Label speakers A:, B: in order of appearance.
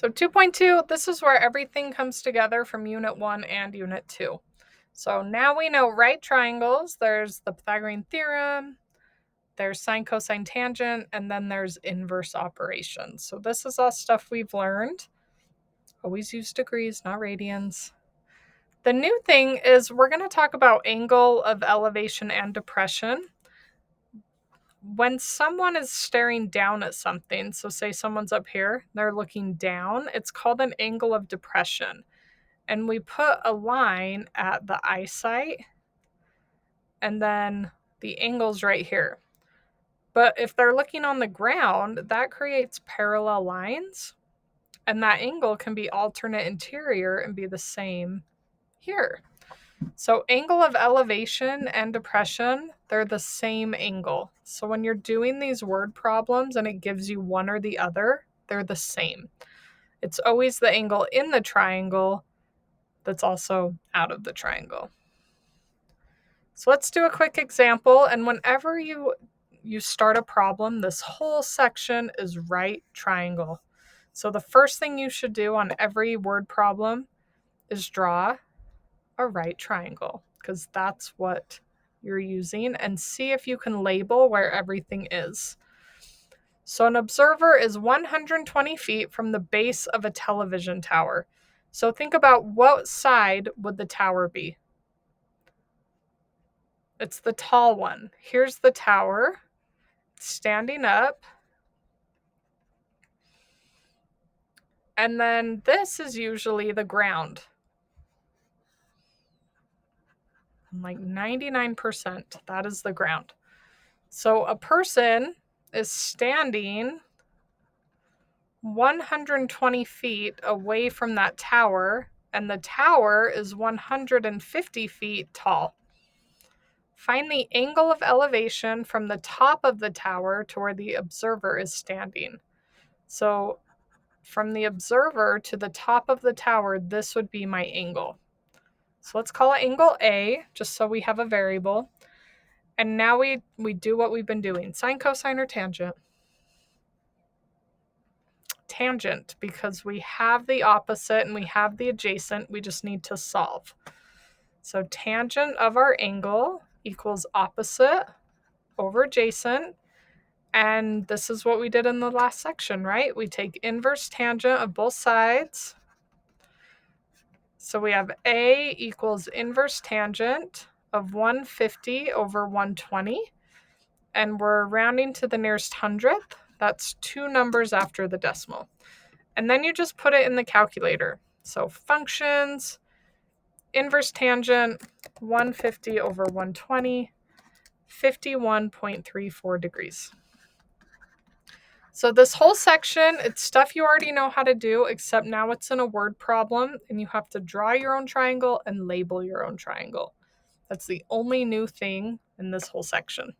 A: So 2.2, this is where everything comes together from Unit 1 and Unit 2. So now we know right triangles. There's the Pythagorean theorem, there's sine, cosine, tangent, and then there's inverse operations. So this is all stuff we've learned. Always use degrees, not radians. The new thing is we're going to talk about angle of elevation and depression. When someone is staring down at something, so say someone's up here, they're looking down, it's called an angle of depression. And we put a line at the eyesight, and then the angle's right here. But if they're looking on the ground, that creates parallel lines, and that angle can be alternate interior and be the same here. So angle of elevation and depression, they're the same angle. So when you're doing these word problems and it gives you one or the other, they're the same. It's always the angle in the triangle that's also out of the triangle. So let's do a quick example. And whenever you start a problem, this whole section is right triangle. So the first thing you should do on every word problem is draw a right triangle, because that's what you're using, and see if you can label where everything is. So an observer is 120 feet from the base of a television tower. So think about, what side would the tower be? It's the tall one. Here's the tower standing up. And then this is usually the ground. Like 99%, that is the ground. So a person is standing 120 feet away from that tower, and the tower is 150 feet tall. Find the angle of elevation from the top of the tower to where the observer is standing. So from the observer to the top of the tower, this would be my angle. So let's call it angle A, just so we have a variable. And now we do what we've been doing. Sine, cosine, or tangent? Tangent, because we have the opposite and we have the adjacent. We just need to solve. So tangent of our angle equals opposite over adjacent. And this is what we did in the last section, right? We take inverse tangent of both sides. So we have A equals inverse tangent of 150 over 120. And we're rounding to the nearest hundredth. That's two numbers after the decimal. And then you just put it in the calculator. So functions, inverse tangent, 150 over 120, 51.34 degrees. So this whole section, it's stuff you already know how to do, except now it's in a word problem, and you have to draw your own triangle and label your own triangle. That's the only new thing in this whole section.